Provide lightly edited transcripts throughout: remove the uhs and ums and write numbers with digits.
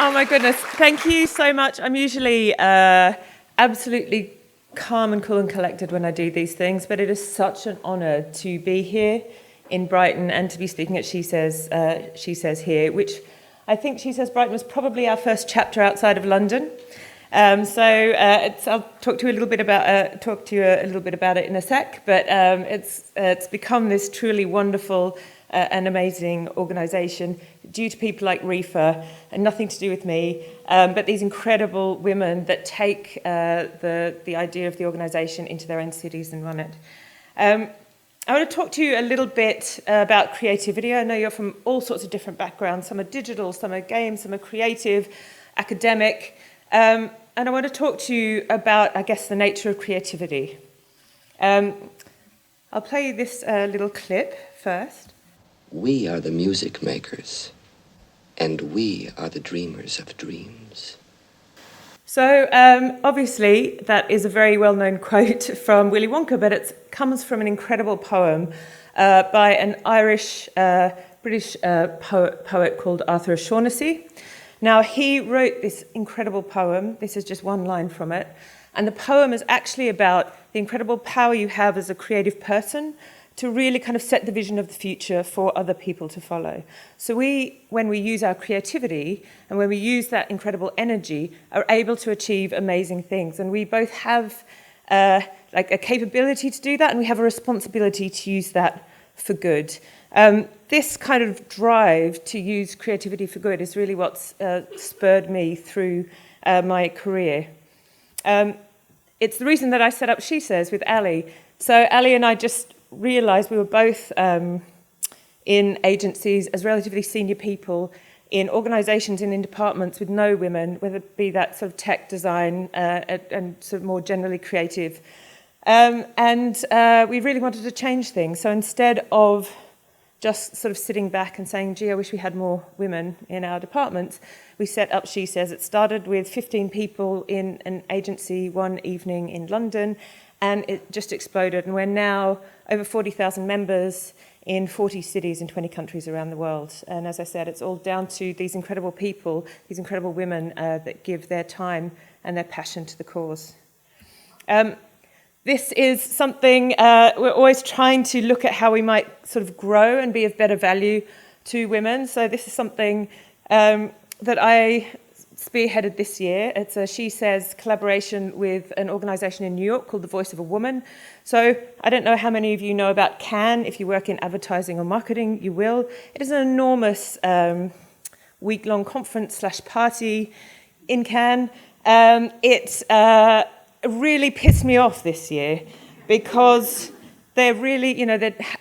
Oh my goodness, thank you so much. I'm usually absolutely calm and cool and collected when I do these things, but it is such an honour to be here in Brighton and to be speaking at SheSays here, which I think SheSays Brighton was probably our first chapter outside of London. I'll talk to you a little bit about it in a sec, but it's become this truly wonderful and amazing organisation due to people like Reefa, and nothing to do with me, but these incredible women that take the idea of the organisation into their own cities and run it. I want to talk to you a little bit about creativity. I know you're from all sorts of different backgrounds. Some are digital, some are games, some are creative, academic. And I want to talk to you about, I guess, the nature of creativity. I'll play you this little clip first. We are the music makers, and we are the dreamers of dreams. So obviously that is a very well-known quote from Willy Wonka, but it comes from an incredible poem by an Irish-British poet called Arthur O'Shaughnessy. Now, he wrote this incredible poem. This is just one line from it. And the poem is actually about the incredible power you have as a creative person to really kind of set the vision of the future for other people to follow. So when we use our creativity and when we use that incredible energy, are able to achieve amazing things. And we both have like a capability to do that, and we have a responsibility to use that for good. This kind of drive to use creativity for good is really what's spurred me through my career. It's the reason that I set up SheSays with Ali. So Ali and I just realised we were both in agencies as relatively senior people in organisations and in departments with no women, whether it be that sort of tech design and sort of more generally creative. We really wanted to change things. So instead of just sort of sitting back and saying, gee, I wish we had more women in our departments, we set up SheSays. It started with 15 people in an agency one evening in London, and it just exploded. And we're now over 40,000 members in 40 cities in 20 countries around the world. And as I said, it's all down to these incredible people, these incredible women that give their time and their passion to the cause. This is something we're always trying to look at how we might sort of grow and be of better value to women. So this is something that I spearheaded this year. It's a SheSays collaboration with an organisation in New York called The Voice of a Woman. So I don't know how many of you know about Cannes. If you work in advertising or marketing, you will. It is an enormous week-long conference/party in Cannes. It really pissed me off this year because they're really,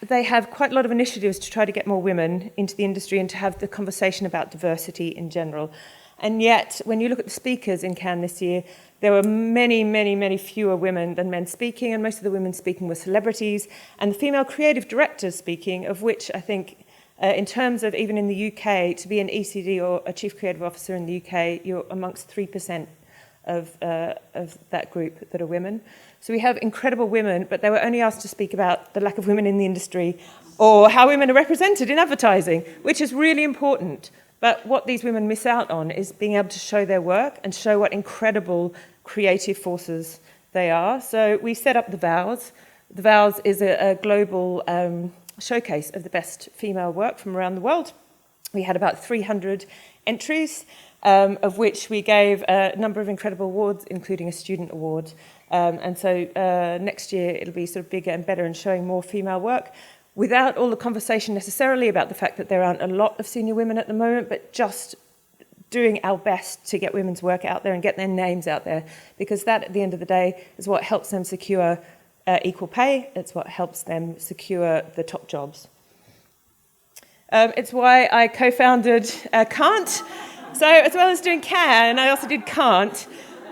they have quite a lot of initiatives to try to get more women into the industry and to have the conversation about diversity in general. And yet, when you look at the speakers in Cannes this year, there were many, many, many fewer women than men speaking, and most of the women speaking were celebrities, and the female creative directors speaking, of which I think, in terms of even in the UK, to be an ECD or a chief creative officer in the UK, you're amongst 3% of that group that are women. So we have incredible women, but they were only asked to speak about the lack of women in the industry or how women are represented in advertising, which is really important. But what these women miss out on is being able to show their work and show what incredible creative forces they are. So we set up the Vows. The Vows is a global showcase of the best female work from around the world. We had about 300 entries, of which we gave a number of incredible awards, including a student award. And so next year it'll be sort of bigger and better and showing more female work, without all the conversation necessarily about the fact that there aren't a lot of senior women at the moment, but just doing our best to get women's work out there and get their names out there, because that, at the end of the day, is what helps them secure equal pay. It's what helps them secure the top jobs. It's why I co-founded Can't. So as well as doing Can, I also did Can't.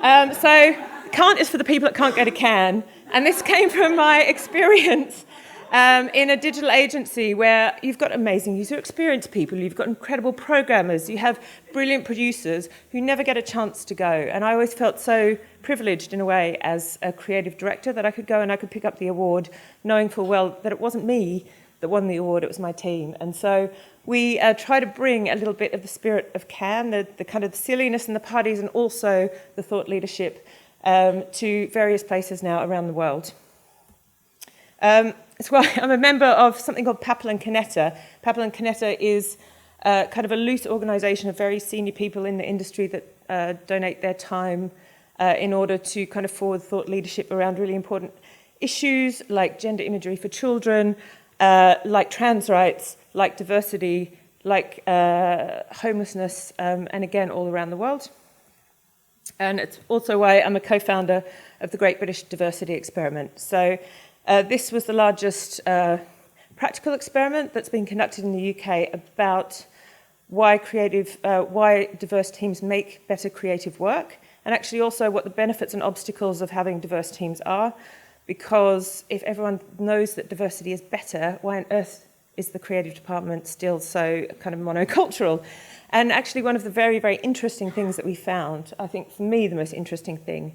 So Can't is for the people that can't go to Cannes. And this came from my experience in a digital agency where you've got amazing user experience people, you've got incredible programmers, you have brilliant producers who never get a chance to go. And I always felt so privileged in a way as a creative director that I could go and I could pick up the award knowing full well that it wasn't me that won the award. It was my team. And so we try to bring a little bit of the spirit of Cannes, the kind of the silliness and the parties, and also the thought leadership to various places now around the world. That's why I'm a member of something called Papel and Canetta. Papel and Canetta is kind of a loose organisation of very senior people in the industry that donate their time in order to kind of forward thought leadership around really important issues like gender imagery for children, like trans rights, like diversity, like homelessness, and again, all around the world. And it's also why I'm a co-founder of the Great British Diversity Experiment. So this was the largest practical experiment that's been conducted in the UK about why diverse teams make better creative work, and actually also what the benefits and obstacles of having diverse teams are. Because if everyone knows that diversity is better, why on earth is the creative department still so kind of monocultural? And actually one of the very, very interesting things that we found, I think for me the most interesting thing,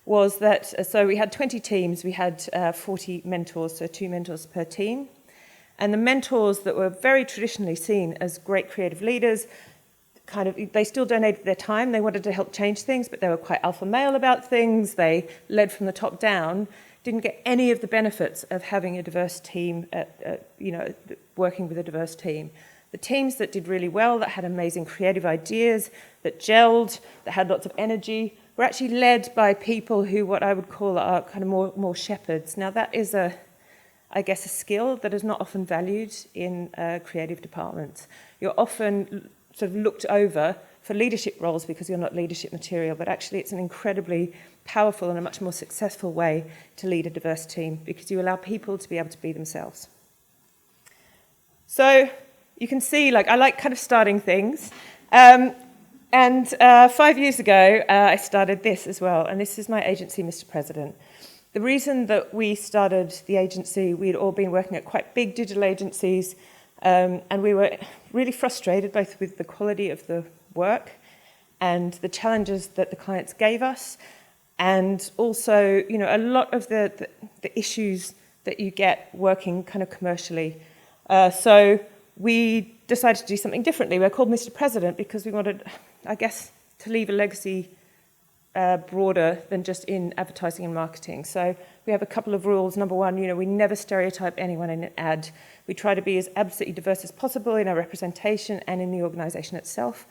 was that, so we had 20 teams, we had 40 mentors, so 2 mentors per team. And the mentors that were very traditionally seen as great creative leaders, they still donated their time, they wanted to help change things, but they were quite alpha male about things, they led from the top down, didn't get any of the benefits of having a diverse team, working with a diverse team. The teams that did really well, that had amazing creative ideas, that gelled, that had lots of energy, were actually led by people who what I would call are kind of more shepherds. Now that is a skill that is not often valued in creative departments. You're often sort of looked over for leadership roles because you're not leadership material, but actually it's an incredibly powerful and a much more successful way to lead a diverse team because you allow people to be able to be themselves. So you can see, I like kind of starting things. And 5 years ago, I started this as well, and this is my agency, Mr. President. The reason that we started the agency, we'd all been working at quite big digital agencies, and we were really frustrated both with the quality of the work and the challenges that the clients gave us, and also, a lot of the issues that you get working kind of commercially. So we decided to do something differently. We're called Mr. President because we wanted, to leave a legacy broader than just in advertising and marketing. So we have a couple of rules. Number one, we never stereotype anyone in an ad. We try to be as absolutely diverse as possible in our representation and in the organisation itself.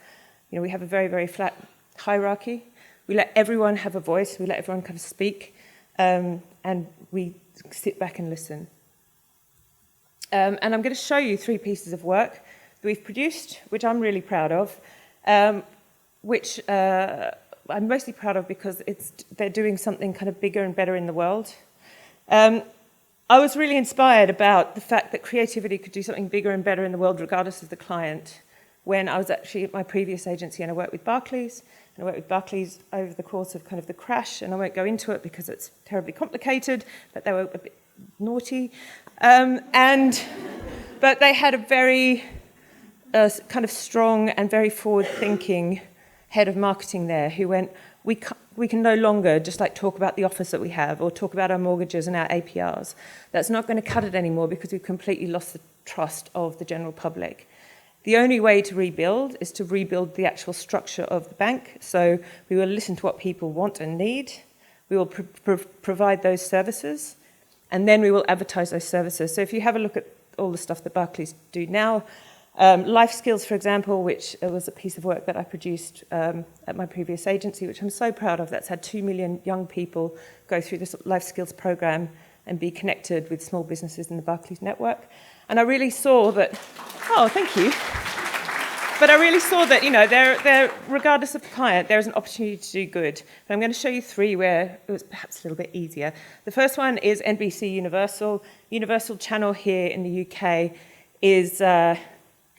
We have a very, very flat hierarchy. We let everyone have a voice. We let everyone kind of speak, and we sit back and listen. And I'm going to show you 3 pieces of work that we've produced, which I'm really proud of, which I'm mostly proud of because they're doing something kind of bigger and better in the world. I was really inspired about the fact that creativity could do something bigger and better in the world regardless of the client when I was actually at my previous agency and I worked with Barclays. And I worked with Barclays over the course of kind of the crash, and I won't go into it because it's terribly complicated, but they were a bit naughty. But they had a very kind of strong and very forward-thinking head of marketing there who went, we can no longer just talk about the office that we have or talk about our mortgages and our APRs. That's not going to cut it anymore because we've completely lost the trust of the general public. The only way to rebuild is to rebuild the actual structure of the bank. So we will listen to what people want and need. We will provide those services, and then we will advertise those services. So if you have a look at all the stuff that Barclays do now, life skills, for example, which was a piece of work that I produced at my previous agency, which I'm so proud of. That's had 2 million young people go through this life skills program and be connected with small businesses in the Barclays network. And I really saw that, thank you. But I really saw that, there, regardless of the client, there is an opportunity to do good. But I'm going to show you 3 where it was perhaps a little bit easier. The first one is NBC Universal. Universal Channel here in the UK is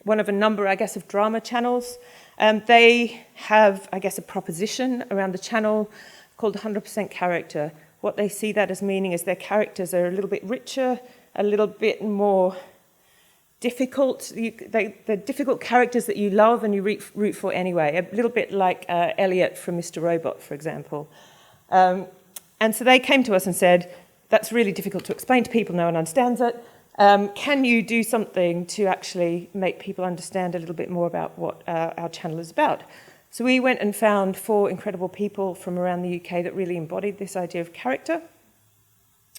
one of a number, of drama channels. They have, a proposition around the channel called 100% character. What they see that as meaning is their characters are a little bit richer, a little bit more difficult. They're difficult characters that you love and you root for anyway, a little bit like Elliot from Mr. Robot, for example. And so they came to us and said, that's really difficult to explain to people, no one understands it. Can you do something to actually make people understand a little bit more about what our channel is about? So we went and found 4 incredible people from around the UK that really embodied this idea of character,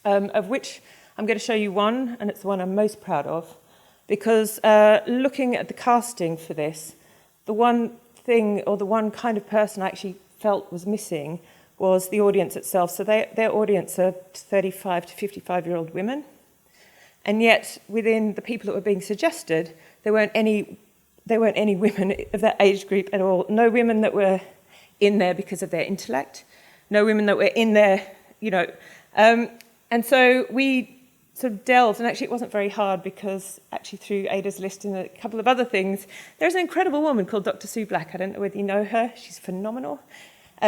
of which I'm going to show you one, and it's the one I'm most proud of, because looking at the casting for this, the one thing or the one kind of person I actually felt was missing was the audience itself. So their audience are 35 to 55-year-old women, and yet within the people that were being suggested, there weren't any women of that age group at all. No women that were in there because of their intellect. No women that were in there, and so we sort of delved, and actually it wasn't very hard because actually through Ada's list and a couple of other things, there's an incredible woman called Dr. Sue Black. I don't know whether you know her. She's phenomenal.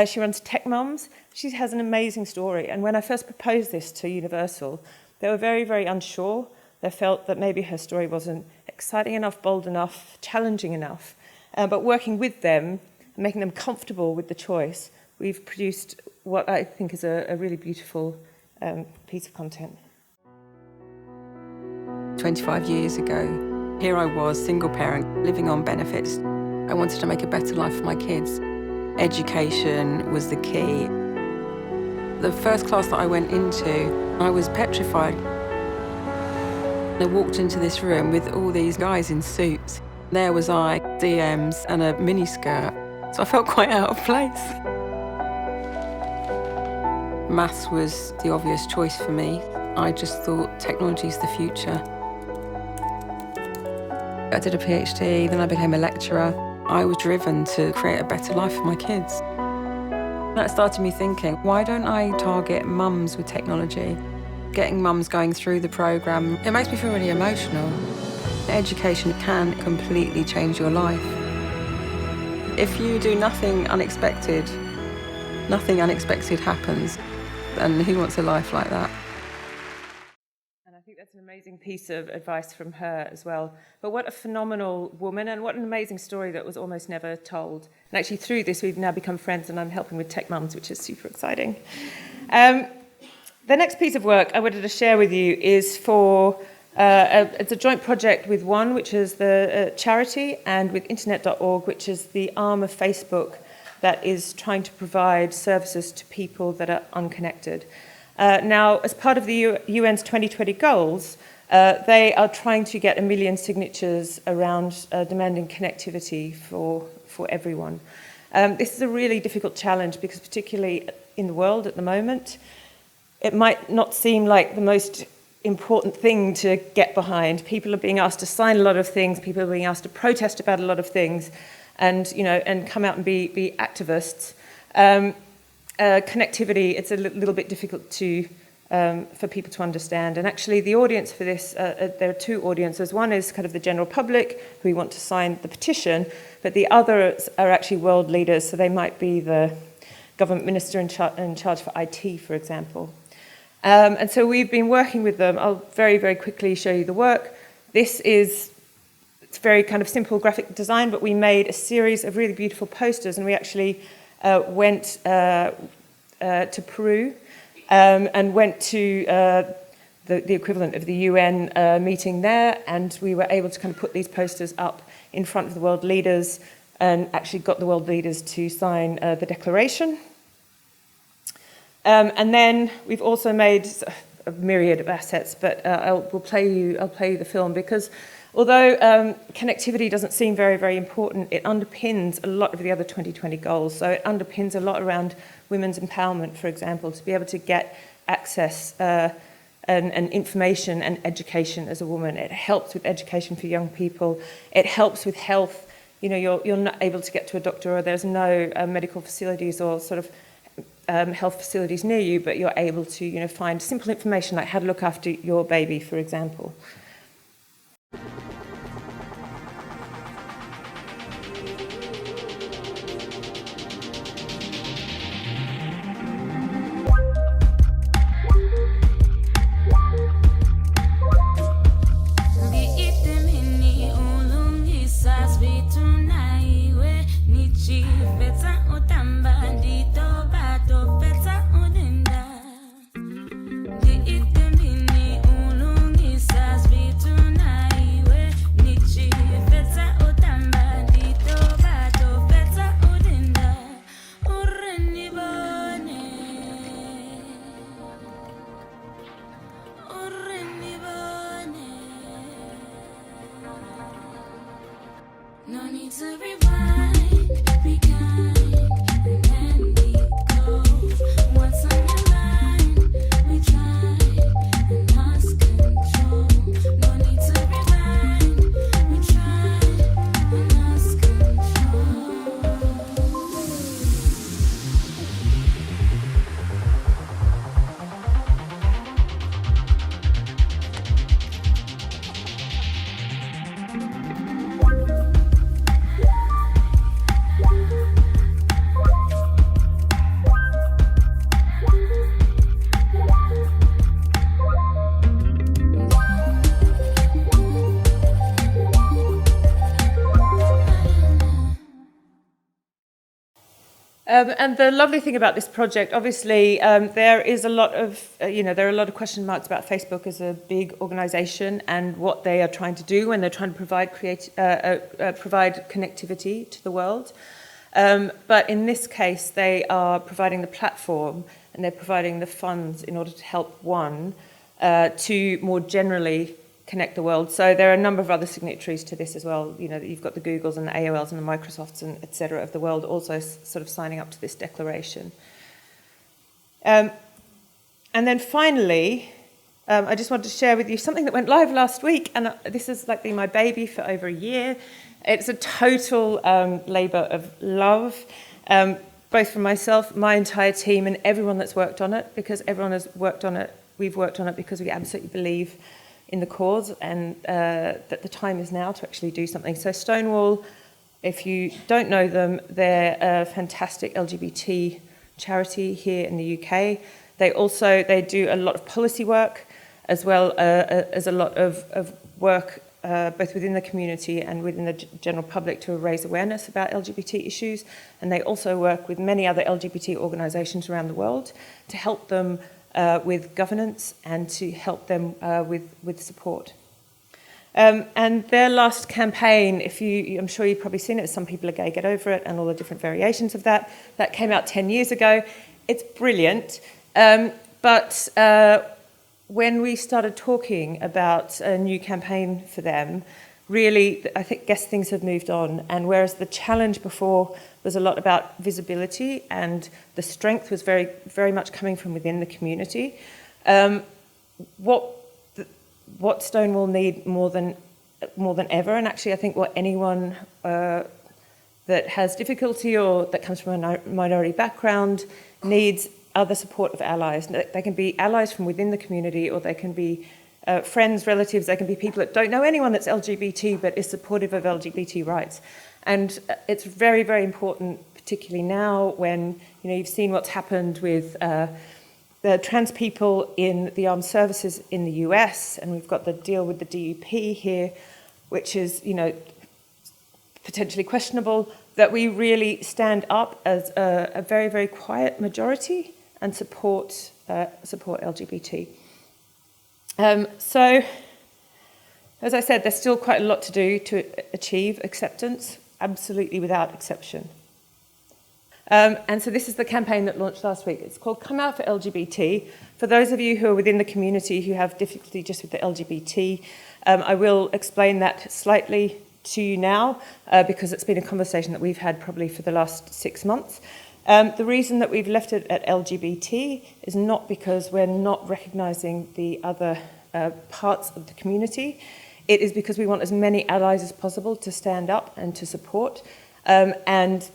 She runs Tech Mums. She has an amazing story. And when I first proposed this to Universal, they were very, very unsure. They felt that maybe her story wasn't exciting enough, bold enough, challenging enough. But working with them, and making them comfortable with the choice, we've produced what I think is a really beautiful piece of content. 25 years ago, here I was, single parent, living on benefits. I wanted to make a better life for my kids. Education was the key. The first class that I went into, I was petrified. I walked into this room with all these guys in suits. There was I, DMs and a miniskirt, so I felt quite out of place. Maths was the obvious choice for me. I just thought technology's the future. I did a PhD, then I became a lecturer. I was driven to create a better life for my kids. That started me thinking, why don't I target mums with technology? Getting mums going through the programme, it makes me feel really emotional. Education can completely change your life. If you do nothing unexpected happens. And who wants a life like that? And I think that's an amazing piece of advice from her as well. But what a phenomenal woman, and what an amazing story that was almost never told. And actually through this we've now become friends, and I'm helping with Tech Mums, which is super exciting. The next piece of work I wanted to share with you is for, it's a joint project with One, which is the charity, and with Internet.org, which is the arm of Facebook that is trying to provide services to people that are unconnected. Now, as part of the UN's 2020 goals, they are trying to get 1 million signatures around demanding connectivity for everyone. This is a really difficult challenge because particularly in the world at the moment, it might not seem like the most important thing to get behind. People are being asked to sign a lot of things, people are being asked to protest about a lot of things, and come out and be activists. Connectivity, it's a little bit difficult to for people to understand. And actually the audience for this, there are 2 audiences. One is kind of the general public who want to sign the petition, but the others are actually world leaders, so they might be the government minister in charge for IT, for example. And so we've been working with them. I'll very, very quickly show you the work. It's very kind of simple graphic design, but we made a series of really beautiful posters, and we actually went to Peru and went to the equivalent of the UN meeting there, and we were able to kind of put these posters up in front of the world leaders and actually got the world leaders to sign the declaration. And then we've also made a myriad of assets, but I'll play you the film, because although connectivity doesn't seem very, very important, it underpins a lot of the other 2020 goals. So it underpins a lot around women's empowerment, for example, to be able to get access and information and education as a woman. It helps with education for young people. It helps with health. You're not able to get to a doctor, or there's no medical facilities or sort of health facilities near you, but you're able to find simple information like how to look after your baby, for example. Ulungisa No need to rewind, rewind, and then we go. What's on your mind? We try and lost control. No need to rewind, we try and lost control. And the lovely thing about this project, obviously, there is a lot of, there are a lot of question marks about Facebook as a big organisation and what they are trying to do when they're trying to provide provide connectivity to the world. But in this case, they are providing the platform and they're providing the funds in order to help to more generally connect the world. So there are a number of other signatories to this as well. You've got the Googles and the AOLs and the Microsofts and et cetera of the world also sort of signing up to this declaration. And then finally, I just wanted to share with you something that went live last week, and this has been my baby for over a year. It's a total labour of love, both from myself, my entire team, and everyone that's worked on it, because everyone has worked on it. We've worked on it because we absolutely believe in the cause and that the time is now to actually do something. So Stonewall, if you don't know them, they're a fantastic LGBT charity here in the UK. They do a lot of policy work as well as a lot of work both within the community and within the general public to raise awareness about LGBT issues. And they also work with many other LGBT organisations around the world to help them with governance and to help them with support. And their last campaign, I'm sure you've probably seen it, Some People Are Gay, Get Over It, and all the different variations of that came out 10 years ago. It's brilliant. But when we started talking about a new campaign for them, really, I guess things have moved on. And whereas the challenge before was a lot about visibility and the strength was very, very much coming from within the community, what Stonewall need more than ever, and actually I think what anyone that has difficulty or that comes from a minority background needs other supportive allies. They can be allies from within the community, or they can be friends, relatives, they can be people that don't know anyone that's LGBT but is supportive of LGBT rights. And it's very, very important, particularly now when you've seen what's happened with the trans people in the armed services in the US, and we've got the deal with the DUP here, which is potentially questionable, that we really stand up as a very, very quiet majority and support LGBT. So, as I said, there's still quite a lot to do to achieve acceptance, absolutely without exception. And so this is the campaign that launched last week. It's called Come Out for LGBT. For those of you who are within the community who have difficulty just with the LGBT, I will explain that slightly to you now because it's been a conversation that we've had probably for the last 6 months. The reason that we've left it at LGBT is not because we're not recognising the other parts of the community. It is because we want as many allies as possible to stand up and to support. And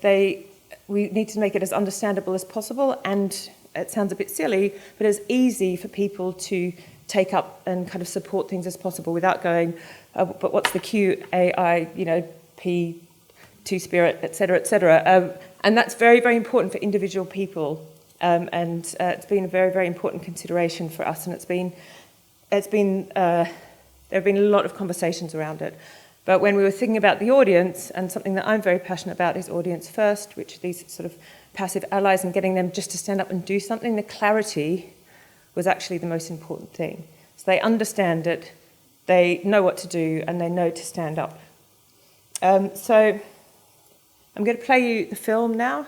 we need to make it as understandable as possible, and it sounds a bit silly, but as easy for people to take up and kind of support things as possible without going, but what's the QAI, P, Two-Spirit, et cetera, and that's very, very important for individual people, and it's been a very, very important consideration for us, and there have been a lot of conversations around it. But when we were thinking about the audience, and something that I'm very passionate about is audience first, which are these sort of passive allies, and getting them just to stand up and do something, the clarity was actually the most important thing. So they understand it, they know what to do, and they know to stand up. So I'm going to play you the film now.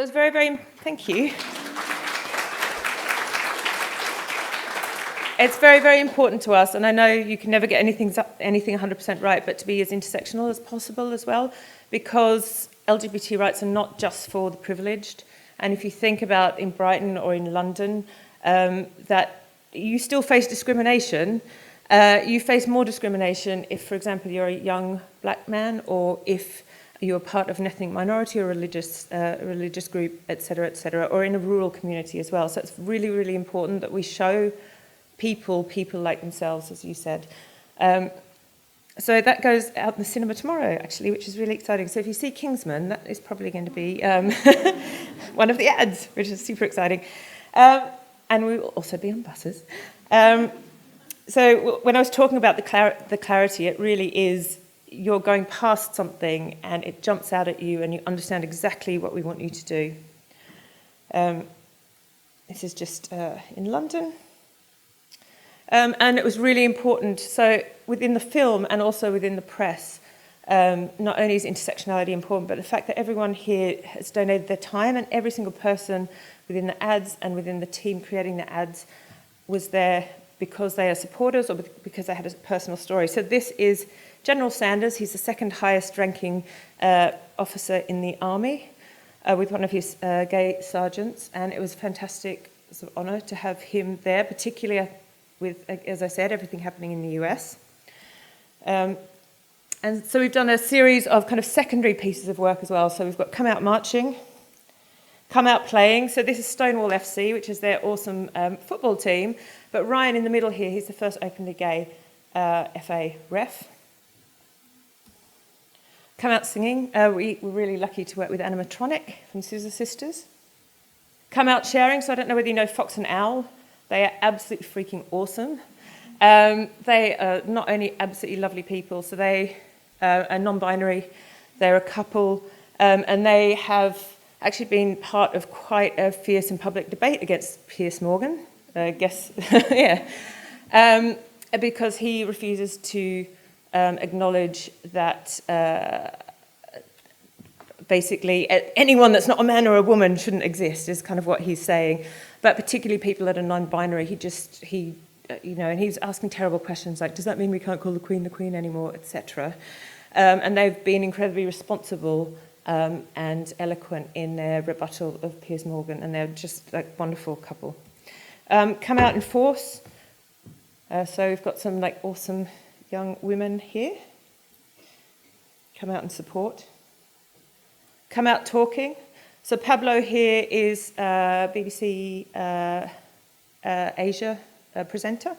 So it's very, thank you. It's very important to us, and I know you can never get anything 100% right, but to be as intersectional as possible as well, because LGBT rights are not just for the privileged. And if you think about in Brighton or in London, that you still face discrimination. You face more discrimination if, for example, you're a young black man, or if you're part of an ethnic minority or religious group, etc., or in a rural community as well. So it's really important that we show people like themselves, as you said. So that goes out in the cinema tomorrow, actually, which is really exciting. So if you see Kingsman, that is probably going to be one of the ads, which is super exciting. And we will also be on buses. So when I was talking about the clarity, it really is you're going past something and it jumps out at you and you understand exactly what we want you to do. This is just in London. And it was really important. So within the film and also within the press, not only is intersectionality important, but the fact that everyone here has donated their time, and every single person within the ads and within the team creating the ads was there because they are supporters or because they had a personal story. So this is General Sanders. He's the second highest ranking officer in the army, with one of his gay sergeants. And it was a fantastic sort of honour to have him there, particularly with, as I said, everything happening in the US. And so we've done a series of kind of secondary pieces of work as well. So we've got Come Out Marching, Come Out Playing. So this is Stonewall FC, which is their awesome football team. But Ryan in the middle here, he's the first openly gay FA ref. Come Out Singing. We were really lucky to work with Animatronic from Scissor Sisters. Come Out Sharing. So I don't know whether you know Fox and Owl. They are absolutely freaking awesome. They are not only absolutely lovely people, so they are non-binary, they're a couple, and they have actually been part of quite a fierce and public debate against Piers Morgan, I guess, yeah, because he refuses to acknowledge that basically anyone that's not a man or a woman shouldn't exist, is kind of what he's saying. But particularly people that are non-binary, and he's asking terrible questions like, does that mean we can't call the Queen anymore, etc. And they've been incredibly responsible and eloquent in their rebuttal of Piers Morgan, and they're just like wonderful couple. Come Out in Force. So we've got some like awesome young women here. Come Out and Support. Come Out Talking. So Pablo here is BBC Asia presenter,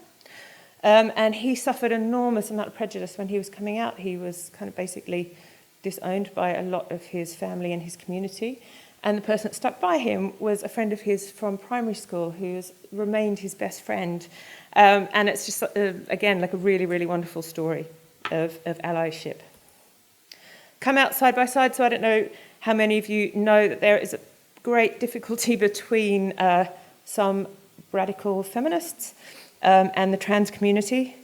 and he suffered an enormous amount of prejudice when he was coming out. He was kind of basically disowned by a lot of his family and his community, and the person that stuck by him was a friend of his from primary school who has remained his best friend, and it's just, again, like a really wonderful story of allyship. Come Out Side by Side. So I don't know how many of you know that there is a great difficulty between some radical feminists and the trans community.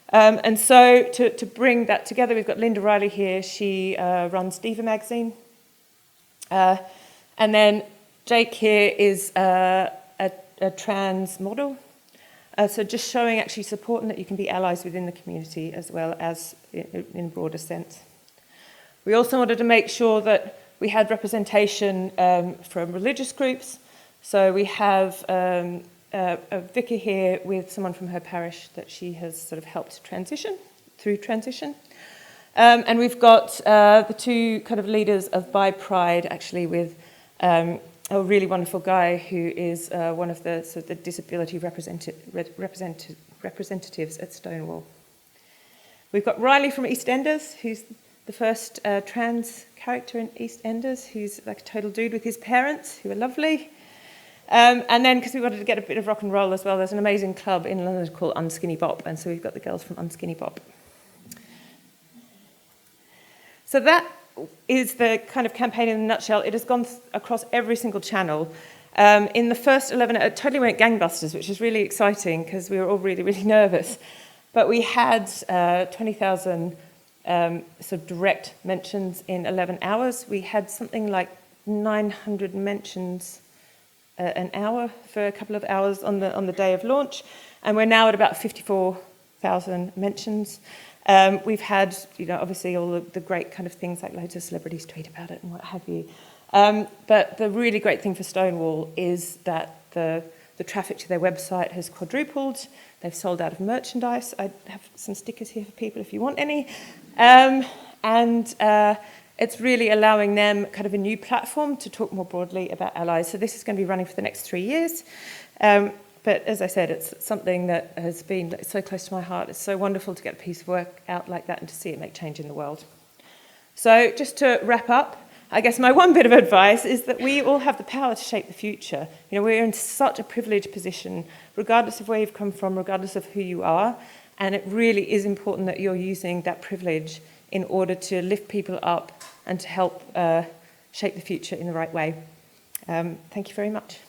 And so to bring that together, we've got Linda Riley here. She runs Diva magazine. And then Jake here is a trans model. So just showing actually supporting that you can be allies within the community as well as in a broader sense. We also wanted to make sure that we had representation from religious groups. So we have a vicar here with someone from her parish that she has sort of helped transition. And we've got the two kind of leaders of Bi Pride, actually, with a really wonderful guy who is one of the sort of the disability representatives at Stonewall. We've got Riley from EastEnders, who's the first trans character in EastEnders, who's like a total dude with his parents, who are lovely. And then, because we wanted to get a bit of rock and roll as well, there's an amazing club in London called Unskinny Bop, and so we've got the girls from Unskinny Bop. So that is the kind of campaign in a nutshell. It has gone across every single channel. In the first 11, it totally went gangbusters, which is really exciting because we were all really nervous. But we had 20,000 sort of direct mentions in 11 hours. We had something like 900 mentions an hour for a couple of hours on the day of launch, and we're now at about 54,000 mentions. We've had, obviously all the great kind of things like loads of celebrities tweet about it and what have you. But the really great thing for Stonewall is that the traffic to their website has quadrupled. They've sold out of merchandise. I have some stickers here for people if you want any. It's really allowing them kind of a new platform to talk more broadly about allies. So this is going to be running for the next 3 years. But as I said, it's something that has been so close to my heart. It's so wonderful to get a piece of work out like that and to see it make change in the world. So just to wrap up, I guess my one bit of advice is that we all have the power to shape the future. We're in such a privileged position, regardless of where you've come from, regardless of who you are. And it really is important that you're using that privilege in order to lift people up and to help shape the future in the right way. Thank you very much.